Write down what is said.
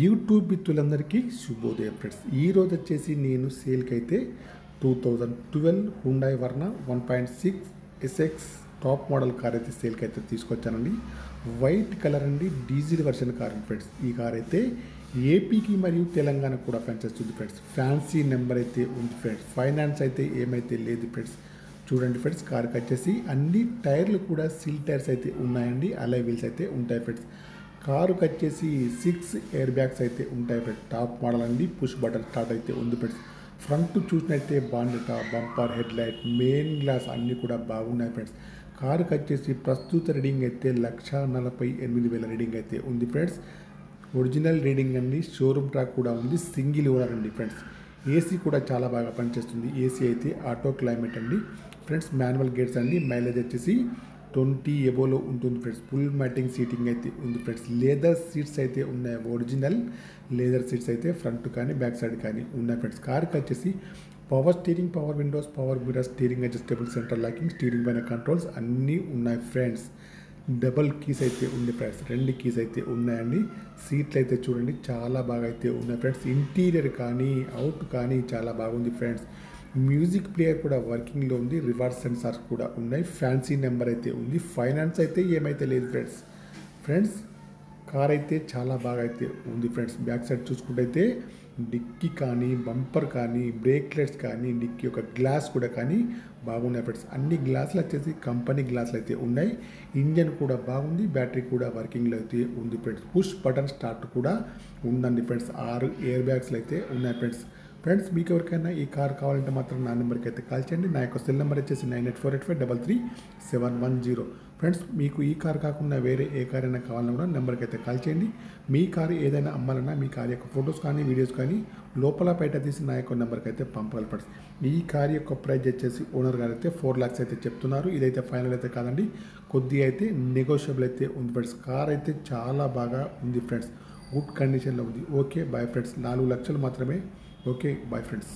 YouTube మిత్రులందరికీ శుభోదయం friends. ఈరోజు వచ్చేసి నేను సేల్కి అయితే 2012 హుండాయ్ వర్ణ 1.6 ఎస్ఎక్స్ టాప్ మోడల్ కార్ అయితే సేల్కి అయితే తీసుకొచ్చానండి. వైట్ కలర్ అండి, డీజిల్ వర్షన్ కార్ ఫ్రెండ్స్. ఈ కార్ అయితే ఏపీకి మరియు తెలంగాణ కూడా పనిచేస్తుంది ఫ్రెండ్స్. ఫ్యాన్సీ నెంబర్ అయితే ఉంది ఫ్రెండ్స్. ఫైనాన్స్ అయితే ఏమైతే లేదు ఫ్రెండ్స్. చూడండి ఫ్రెండ్స్, కార్కి వచ్చేసి అన్ని టైర్లు కూడా సీల్ టైర్స్ అయితే ఉన్నాయండి. అలాయ్ వీల్స్ అయితే ఉంటాయి ఫ్రెండ్స్. కారుకి వచ్చేసి 6 ఎయిర్ బ్యాగ్స్ అయితే ఉంటాయి ఫ్రెండ్స్. టాప్ మోడల్ అండి, పుష్ బటన్ స్టార్ట్ అయితే ఉంది ఫ్రెండ్స్. ఫ్రంట్ చూసినట్టే బాండెట, bumper, head light, main glass అన్నీ కూడా బాగున్నాయి ఫ్రెండ్స్. కారుకి వచ్చేసి ప్రస్తుత రీడింగ్ అయితే 1,48,000 రీడింగ్ అయితే ఉంది ఫ్రెండ్స్. ఒరిజినల్ రీడింగ్ అండి, షోరూమ్ ట్రాక్ కూడా ఉంది, సింగిల్ ఓనర్ అండి ఫ్రెండ్స్. ఏసీ కూడా చాలా బాగా పనిచేస్తుంది. ఏసీ అయితే ఆటో క్లైమేట్ అండి ఫ్రెండ్స్. మాన్యువల్ గేట్స్ అండి. మైలేజ్ వచ్చేసి 20 ఎబోలో ఉంటుంది ఫ్రెండ్స్. ఫుల్ మ్యాటింగ్ సీటింగ్ అయితే ఉంది ఫ్రెండ్స్. లేదర్ సీట్స్ అయితే ఉన్నాయి, ఒరిజినల్ లేదర్ సీట్స్ అయితే ఫ్రంట్ కానీ బ్యాక్ సైడ్ కానీ ఉన్నాయి ఫ్రెండ్స్. కార్కి వచ్చేసి power steering, power Windows, power mirror, steering adjustable centre locking, steering పైన కంట్రోల్స్ అన్నీ ఉన్నాయి ఫ్రెండ్స్. డబల్ కీస్ అయితే ఉంది ఫ్రెండ్స్. 2 కీస్ అయితే ఉన్నాయండి. సీట్లు అయితే చూడండి చాలా బాగా అయితే ఉన్నాయి ఫ్రెండ్స్. ఇంటీరియర్ కానీ అవుట్ కానీ చాలా బాగుంది ఫ్రెండ్స్. మ్యూజిక్ ప్లేయర్ కూడా వర్కింగ్లో ఉంది. రివర్స్ సెన్సార్స్ కూడా ఉన్నాయి. ఫ్యాన్సీ నెంబర్ అయితే ఉంది. ఫైనాన్స్ అయితే ఏమైతే లేదు ఫ్రెండ్స్. కార్ అయితే చాలా బాగా అయితే ఉంది ఫ్రెండ్స్. బ్యాక్ సైడ్ చూసుకుంటే అయితే డిక్కీ కానీ, బంపర్ కానీ, బ్రేక్లెట్స్ కానీ, డిక్కీ యొక్క గ్లాస్ కూడా కానీ బాగున్నాయి ఫ్రెండ్స్. అన్ని గ్లాసులు వచ్చేసి కంపెనీ గ్లాసులు అయితే ఉన్నాయి. ఇంజన్ కూడా బాగుంది, బ్యాటరీ కూడా వర్కింగ్లో అయితే ఉంది ఫ్రెండ్స్. పుష్ బటన్ స్టార్ట్ కూడా ఉందండి ఫ్రెండ్స్. 6 ఎయిర్ బ్యాగ్స్లు అయితే ఉన్నాయి ఫ్రెండ్స్. మీకు ఎవరికైనా ఈ కార్ కావాలంటే మాత్రం నా నెంబర్కి అయితే కాల్ చేయండి. నా యొక్క సెల్ నెంబర్ వచ్చేసి 9848533710 ఫ్రెండ్స్. మీకు ఈ కార్ కాకుండా వేరే ఏ కార్ అయినా కావాలన్నా కూడా నెంబర్కి అయితే కాల్ చేయండి. మీ కారు ఏదైనా అమ్మాలన్నా మీ కార్ యొక్క ఫొటోస్ కానీ, వీడియోస్ కానీ లోపల బయట తీసి నా యొక్క నెంబర్కి అయితే పంపగలరు ఫ్రెండ్స్. ఈ కార్ యొక్క ప్రైస్ వచ్చేసి ఓనర్ గారు అయితే 4 lakhs అయితే చెప్తున్నారు. ఇదైతే ఫైనల్ అయితే కాదండి, కొద్దిగా అయితే నెగోషియబుల్ అయితే ఉంది ఫ్రెండ్స్. కార్ అయితే చాలా బాగా ఉంది ఫ్రెండ్స్. గుడ్ కండిషన్లో ఉంది. Okay bye friends. 4 లక్షలు మాత్రమే. Okay bye friends.